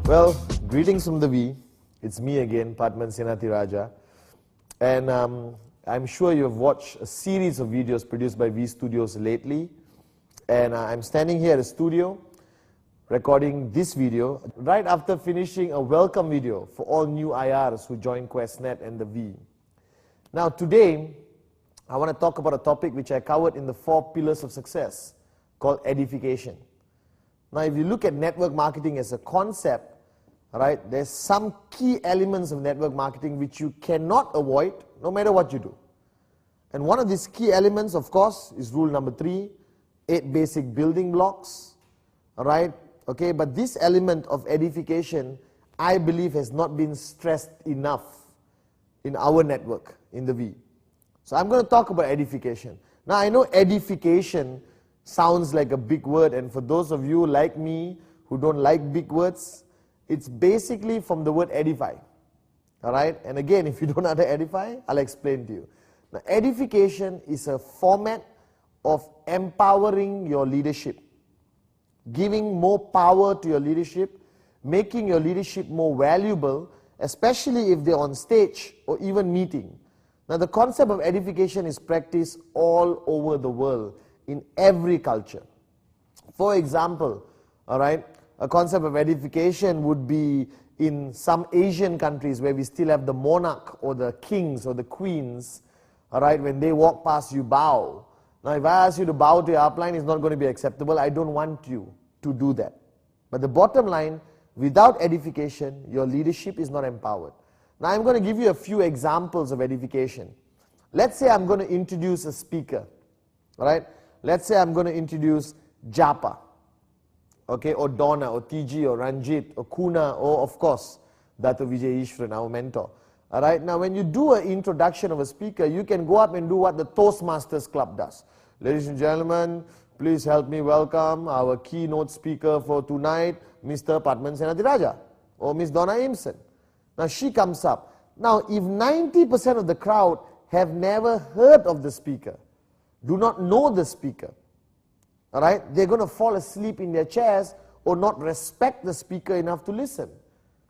Well, greetings from the V. It's me again, Padman Senatiraja. And I'm sure you have watched a series of videos produced by V Studios lately. And I'm standing here at a studio recording this video right after finishing a welcome video for all new IRs who joined QuestNet and the V. Now today, I want to talk about a topic which I covered in the 4 pillars of success called edification. Now if you look at network marketing as a concept, right, there's some key elements of network marketing which you cannot avoid no matter what you do. And one of these key elements, of course, is rule number 3, 8 basic building blocks, right? Okay, but this element of edification, I believe, has not been stressed enough in our network, in the V. So I'm going to talk about edification. Now I know edification sounds like a big word, and for those of you like me who don't like big words, it's basically from the word edify. Alright, and again, if you don't know how to edify, I'll explain to you. Now, edification is a format of empowering your leadership, giving more power to your leadership, making your leadership more valuable, especially if they're on stage or even meeting. Now, the concept of edification is practiced all over the world, in every culture. For example, alright, a concept of edification would be in some Asian countries where we still have the monarch or the kings or the queens, alright, when they walk past you bow. Now if I ask you to bow to your upline, it's not going to be acceptable. I don't want you to do that. But the bottom line, without edification, your leadership is not empowered. Now I'm going to give you a few examples of edification. Let's say I'm going to introduce a speaker, alright. Let's say I'm going to introduce Japa, okay, or Donna, or TG, or Ranjit, or Kuna, or of course, Dato Vijay Ishwaran, our mentor. Alright, now when you do an introduction of a speaker, you can go up and do what the Toastmasters Club does. Ladies and gentlemen, please help me welcome our keynote speaker for tonight, Mr. Padman Senatiraja, or Miss Donna Imson. Now she comes up. Now if 90% of the crowd have never heard of the speaker, do not know the speaker, alright, they're going to fall asleep in their chairs or not respect the speaker enough to listen.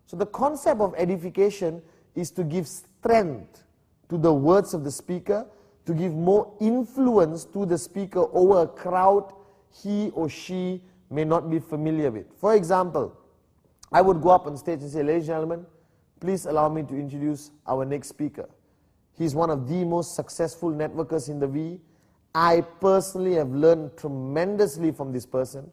So the concept of edification is to give strength to the words of the speaker, to give more influence to the speaker over a crowd he or she may not be familiar with. For example, I would go up on stage and say, ladies and gentlemen, please allow me to introduce our next speaker. He's one of the most successful networkers in the V. I personally have learned tremendously from this person.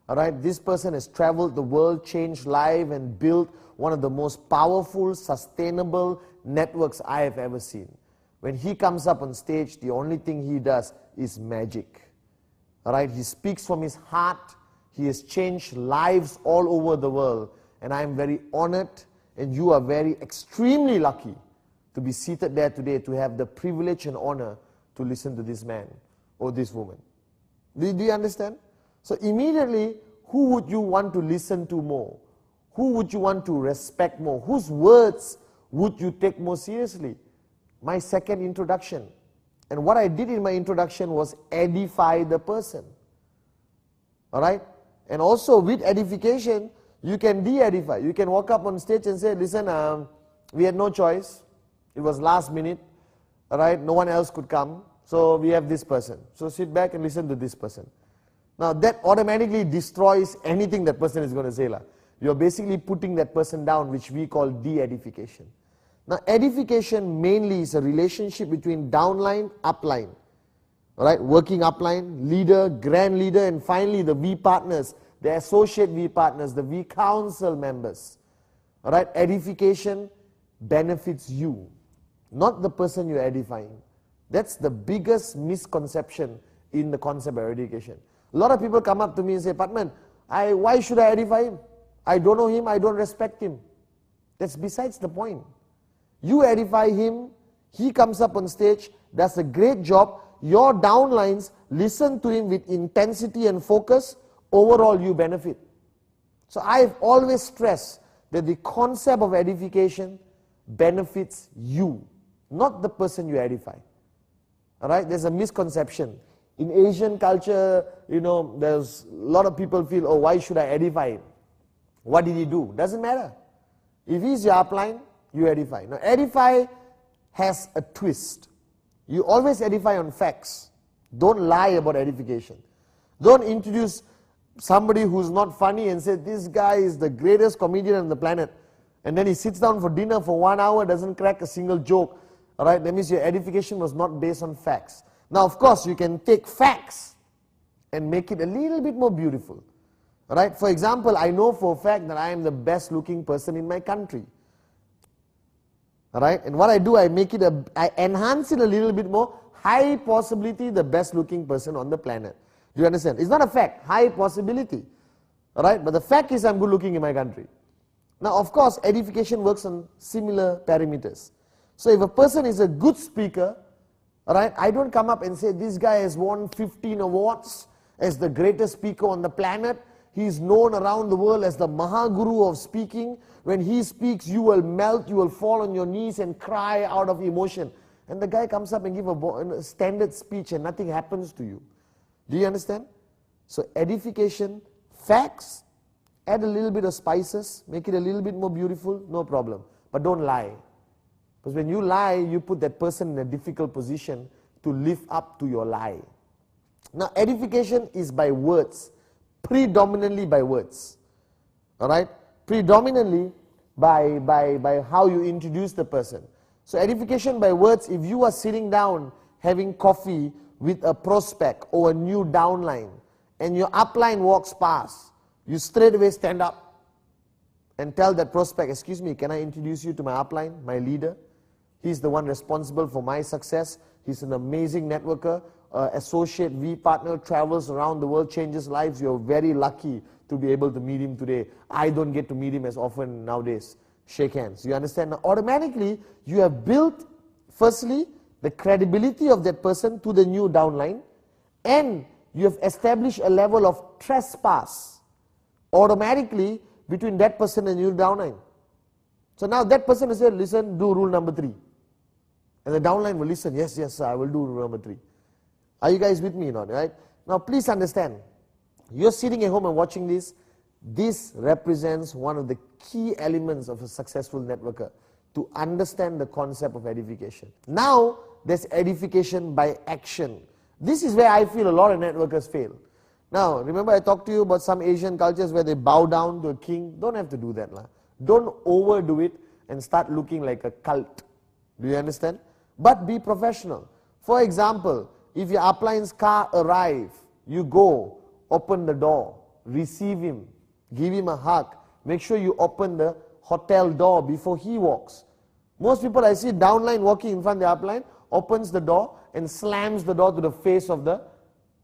Alright, this person has traveled the world, changed lives, and built one of the most powerful, sustainable networks I have ever seen. When he comes up on stage, the only thing he does is magic. Alright, he speaks from his heart. He has changed lives all over the world, and I am very honored, and you are very extremely lucky to be seated there today, to have the privilege and honor to listen to this man or this woman. Do you understand? So immediately, who would you want to listen to more? Who would you want to respect more? Whose words would you take more seriously? My second introduction. And what I did in my introduction was edify the person. Alright? And also with edification, you can de-edify. You can walk up on stage and say, listen, we had no choice. It was last minute. Alright, no one else could come, so we have this person. So sit back and listen to this person. Now that automatically destroys anything that person is going to say. You're basically putting that person down, which we call de-edification. Now edification mainly is a relationship between downline, upline. Alright, working upline, leader, grand leader, and finally the V partners, the associate V partners, the V council members. Alright, edification benefits you, not the person you're edifying. That's the biggest misconception in the concept of education. A lot of people come up to me and say, Padman, why should I edify him? I don't know him, I don't respect him. That's besides the point. You edify him, he comes up on stage, does a great job, your downlines listen to him with intensity and focus, overall you benefit. So I've always stressed that the concept of edification benefits you, not the person you edify. Alright, there's a misconception. In Asian culture, there's a lot of people feel, oh, why should I edify him? What did he do? Doesn't matter. If he's your upline, you edify. Now, edify has a twist. You always edify on facts. Don't lie about edification. Don't introduce somebody who's not funny and say, this guy is the greatest comedian on the planet. And then he sits down for dinner for 1 hour, doesn't crack a single joke. All right, that means your edification was not based on facts. Now, of course, you can take facts and make it a little bit more beautiful. All right, for example, I know for a fact that I am the best looking person in my country. All right, and what I do, I enhance it a little bit more. High possibility, the best looking person on the planet. Do you understand? It's not a fact, high possibility. All right, but the fact is I'm good looking in my country. Now, of course, edification works on similar parameters. So if a person is a good speaker, all right, I don't come up and say, this guy has won 15 awards as the greatest speaker on the planet. He is known around the world as the Mahaguru of speaking. When he speaks, you will melt, you will fall on your knees and cry out of emotion. And the guy comes up and gives a standard speech and nothing happens to you. Do you understand? So edification, facts, add a little bit of spices, make it a little bit more beautiful, no problem. But don't lie. Because when you lie, you put that person in a difficult position to live up to your lie. Now, edification is by words, predominantly by words. All right? Predominantly by how you introduce the person. So edification by words, if you are sitting down having coffee with a prospect or a new downline, and your upline walks past, you straight away stand up and tell that prospect, excuse me, can I introduce you to my upline, my leader? He's the one responsible for my success. He's an amazing networker, associate, V partner, travels around the world, changes lives. You're very lucky to be able to meet him today. I don't get to meet him as often nowadays. Shake hands. You understand? Now, automatically, you have built, firstly, the credibility of that person to the new downline, and you have established a level of trespass automatically between that person and new downline. So now that person will say, listen, do rule number 3. And the downline will listen, yes, sir, I will do rule number 3. Are you guys with me or not, right? Now please understand, you're sitting at home and watching this. This represents one of the key elements of a successful networker, to understand the concept of edification. Now, there's edification by action. This is where I feel a lot of networkers fail. Now, remember I talked to you about some Asian cultures where they bow down to a king. Don't have to do that. Don't overdo it and start looking like a cult. Do you understand? But be professional. For example, if your upline's car arrives, you go, open the door, receive him, give him a hug. Make sure you open the hotel door before he walks. Most people I see downline walking in front of the upline, opens the door and slams the door to the face of the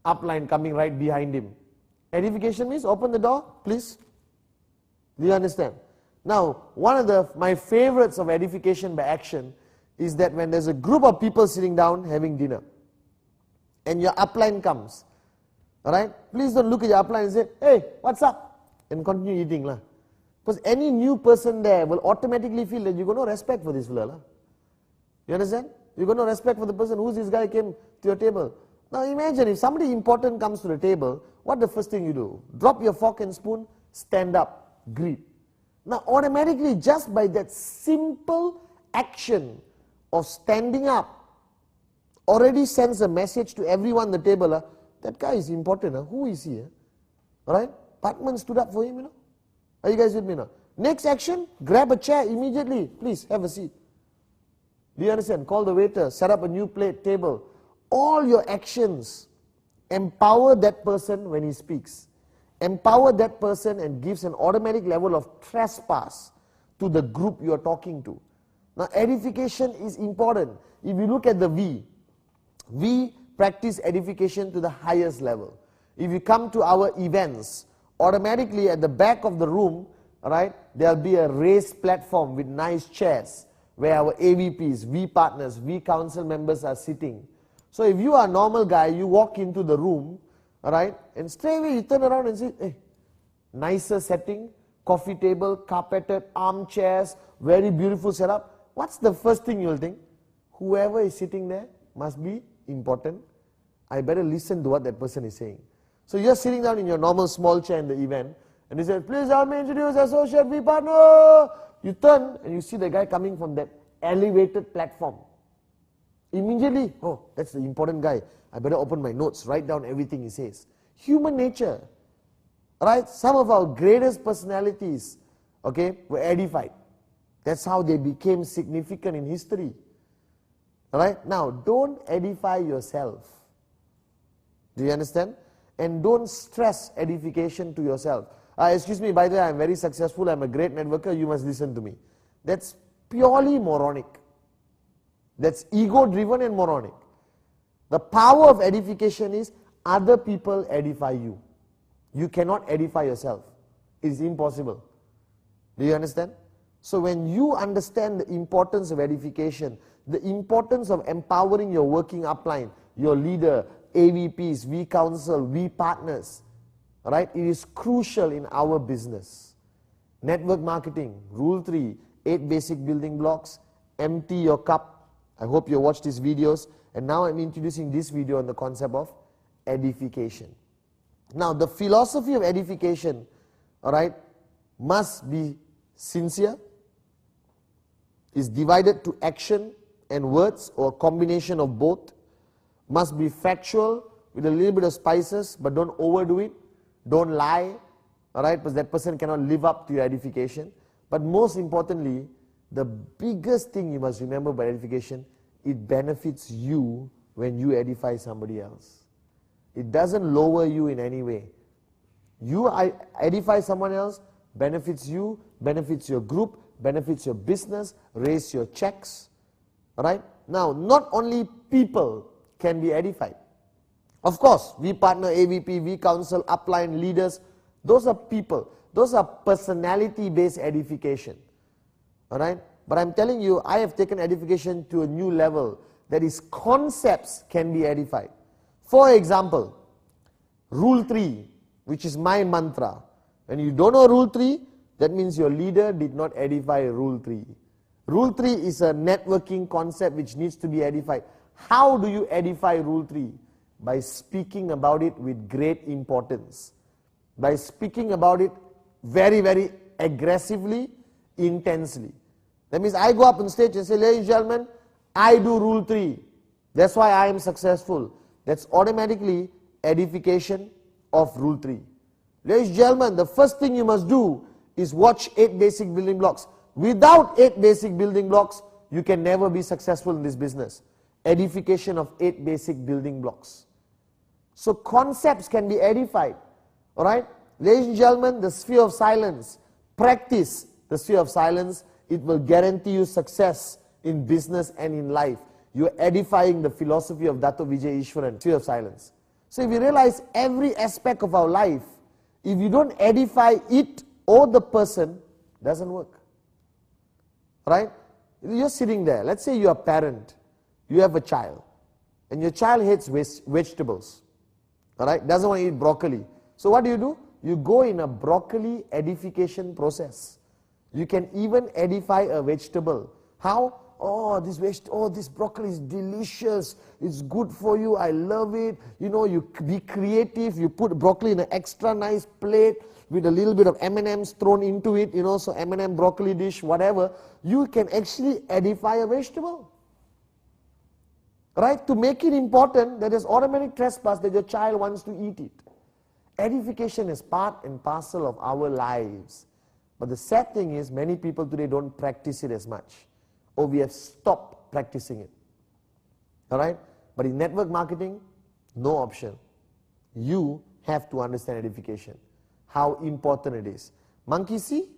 upline coming right behind him. Edification means open the door, please. Do you understand? Now, one of my favorites of edification by action is that when there's a group of people sitting down having dinner, and your upline comes, all right? Please don't look at your upline and say, hey, what's up? And continue eating. Because any new person there will automatically feel that you got no respect for this fella. You understand? You got no respect for the person. Who's this guy came to your table? Now imagine if somebody important comes to the table, what the first thing you do? Drop your fork and spoon, stand up, greet. Now automatically, just by that simple action of standing up, already sends a message to everyone at the table. That guy is important. Who is he? Alright? Patman stood up for him. Are you guys with me now? Next action, grab a chair immediately. Please, have a seat. Do you understand? Call the waiter, set up a new plate, table. All your actions empower that person when he speaks. Empower that person and gives an automatic level of trespass to the group you are talking to. Now, edification is important. If you look at the V, we practice edification to the highest level. If you come to our events, automatically at the back of the room, right, there'll be a raised platform with nice chairs where our AVPs, V partners, V council members are sitting. So if you are a normal guy, you walk into the room, all right, and straight away you turn around and say, hey, nicer setting, coffee table, carpeted, armchairs, very beautiful setup. What's the first thing you'll think? Whoever is sitting there must be important. I better listen to what that person is saying. So you're sitting down in your normal small chair in the event, And he says, please help me introduce associate V partner. You turn and you see the guy coming from that elevated platform. Immediately, oh, that's the important guy. I better open my notes, write down everything he says. Human nature, right? Some of our greatest personalities, okay, were edified. That's how they became significant in history. Right? Now, don't edify yourself. Do you understand? And don't stress edification to yourself. Excuse me, by the way, I'm very successful, I'm a great networker, you must listen to me. That's purely moronic. That's ego-driven and moronic. The power of edification is other people edify you. You cannot edify yourself. It is impossible. Do you understand? So when you understand the importance of edification, the importance of empowering your working upline, your leader, AVPs, V Council, V partners, right? It is crucial in our business. Network marketing, rule 3, 8 basic building blocks, empty your cup. I hope you watched these videos. And now I'm introducing this video on the concept of edification. Now, the philosophy of edification, all right, must be sincere, is divided to action and words or a combination of both, must be factual with a little bit of spices, but don't overdo it, don't lie, all right, because that person cannot live up to your edification. But most importantly, the biggest thing you must remember about edification, it benefits you when you edify somebody else. It doesn't lower you in any way. You edify someone else, benefits you, benefits your group, benefits your business, raise your checks. Alright? Now, not only people can be edified. Of course, V partner, AVP, V council, upline, leaders, those are people. Those are personality-based edification. Alright? But I'm telling you, I have taken edification to a new level. That is, concepts can be edified. For example, rule 3, which is my mantra. When you don't know rule 3, that means your leader did not edify rule 3. Rule 3 is a networking concept which needs to be edified. How do you edify rule 3? By speaking about it with great importance. By speaking about it very, very aggressively, intensely. That means I go up on stage and say, ladies and gentlemen, I do rule 3. That's why I am successful. That's automatically edification of rule 3. Ladies and gentlemen, the first thing you must do is watch 8 basic building blocks. Without 8 basic building blocks, you can never be successful in this business. Edification of 8 basic building blocks. So concepts can be edified. Alright? Ladies and gentlemen, the sphere of silence. Practice the sphere of silence. It will guarantee you success in business and in life. You are edifying the philosophy of Dato Vijay Ishwaran, sphere of silence. So if you realize every aspect of our life, if you don't edify it or the person, it doesn't work. Right? You're sitting there. Let's say you're a parent. You have a child. And your child hates vegetables. Alright? Doesn't want to eat broccoli. So what do? You go in a broccoli edification process. You can even edify a vegetable. How? Oh, this broccoli is delicious. It's good for you. I love it. You know, you be creative. You put broccoli in an extra nice plate with a little bit of M&Ms thrown into it, you know, so M&M broccoli dish, whatever. You can actually edify a vegetable. Right? To make it important, there is automatic trespass that your child wants to eat it. Edification is part and parcel of our lives. But the sad thing is, many people today don't practice it as much. Or we have stopped practicing it. Alright? But in network marketing, no option. You have to understand edification. How important it is. Monkey see,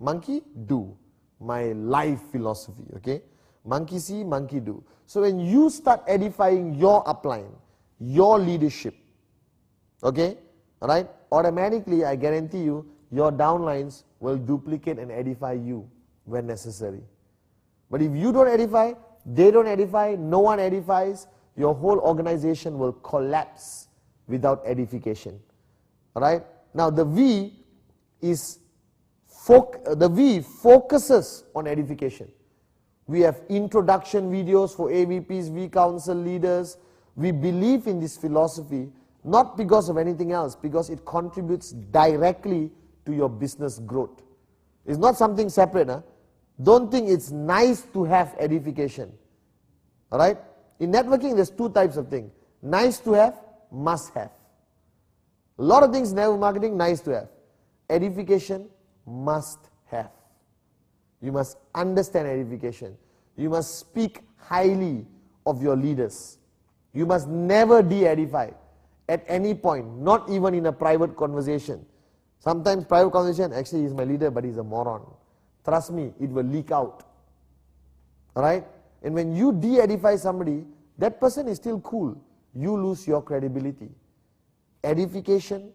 monkey do. My life philosophy, okay? Monkey see, monkey do. So when you start edifying your upline, your leadership, okay? Alright? Automatically, I guarantee you, your downlines will duplicate and edify you when necessary. But if you don't edify, they don't edify, no one edifies, your whole organization will collapse without edification. Alright? Now the V focuses on edification. We have introduction videos for AVPs, V Council leaders. We believe in this philosophy, not because of anything else, because it contributes directly to your business growth. It's not something separate. Huh? Don't think it's nice to have edification. All right? In networking, there's two types of things. Nice to have, must have. A lot of things in network marketing, nice to have. Edification, must have. You must understand edification. You must speak highly of your leaders. You must never de-edify at any point, not even in a private conversation. Sometimes private conversation, actually he's my leader, but he's a moron. Trust me, it will leak out. Alright? And when you de-edify somebody, that person is still cool. You lose your credibility. Edification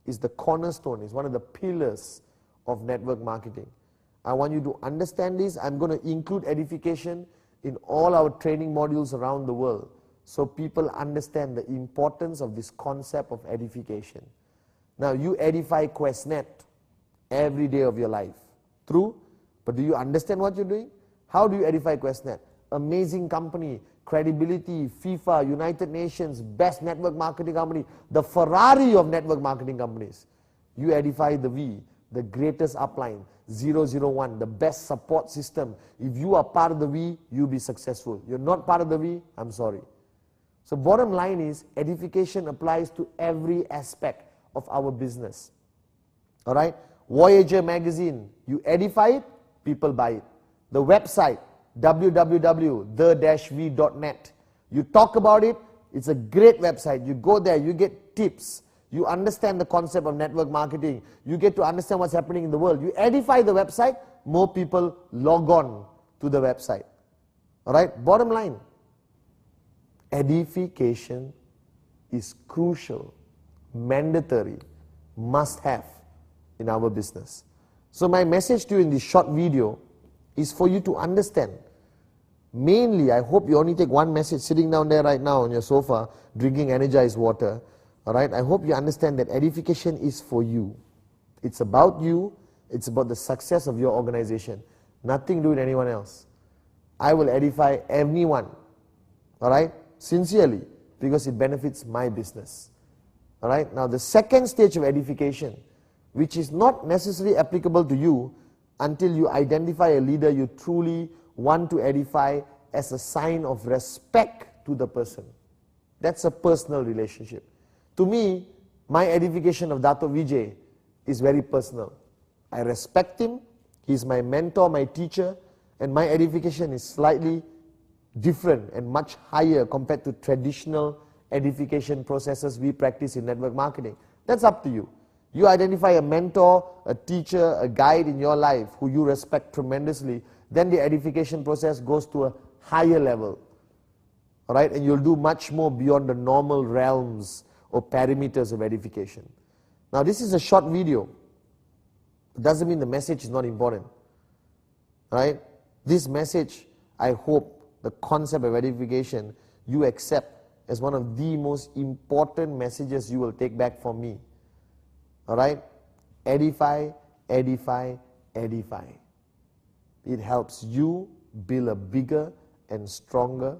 is the cornerstone, is one of the pillars of network marketing. I want you to understand this. I'm going to include edification in all our training modules around the world, so people understand the importance of this concept of edification. Now, you edify QuestNet every day of your life. True? But do you understand what you're doing? How do you edify QuestNet? Amazing company, credibility, FIFA, United Nations, best network marketing company, the Ferrari of network marketing companies. You edify the V, the greatest upline, 001, the best support system. If you are part of the V, you'll be successful. You're not part of the V, I'm sorry. So bottom line is, edification applies to every aspect of our business. Alright? Voyager magazine, you edify it, people buy it. The website, www.the-v.net. You talk about it, it's a great website. You go there, you get tips. You understand the concept of network marketing. You get to understand what's happening in the world. You edify the website, more people log on to the website. Alright? Bottom line, edification is crucial, mandatory, must have in our business. So my message to you in this short video is for you to understand. Mainly, I hope you only take one message sitting down there right now on your sofa, drinking energized water. Alright, I hope you understand that edification is for you. It's about you, it's about the success of your organization. Nothing to do with anyone else. I will edify everyone, alright, sincerely, because it benefits my business. Alright, now the second stage of edification, which is not necessarily applicable to you until you identify a leader you truly want to edify as a sign of respect to the person. That's a personal relationship. To me, my edification of Dato Vijay is very personal. I respect him, he's my mentor, my teacher, and my edification is slightly different and much higher compared to traditional edification processes we practice in network marketing. That's up to you. You identify a mentor, a teacher, a guide in your life who you respect tremendously, then the edification process goes to a higher level. Alright, and you'll do much more beyond the normal realms or parameters of edification. Now this is a short video. It doesn't mean the message is not important. Right? This message, I hope the concept of edification you accept as one of the most important messages you will take back from me. Alright? Edify, edify, edify. It helps you build a bigger and stronger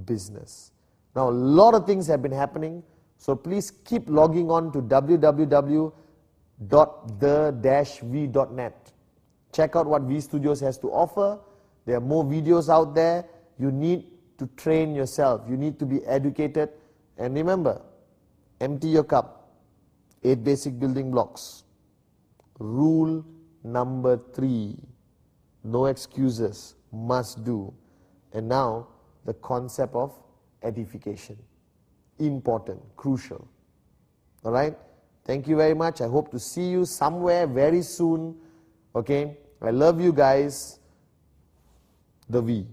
business. Now a lot of things have been happening, so please keep logging on to www.the-v.net. Check out what V Studios has to offer. There are more videos out there. You need to train yourself. You need to be educated. And remember, empty your cup. 8 basic building blocks. Rule number 3. No excuses. Must do. And now, the concept of edification. Important, crucial. Alright? Thank you very much. I hope to see you somewhere very soon. Okay? I love you guys. The V.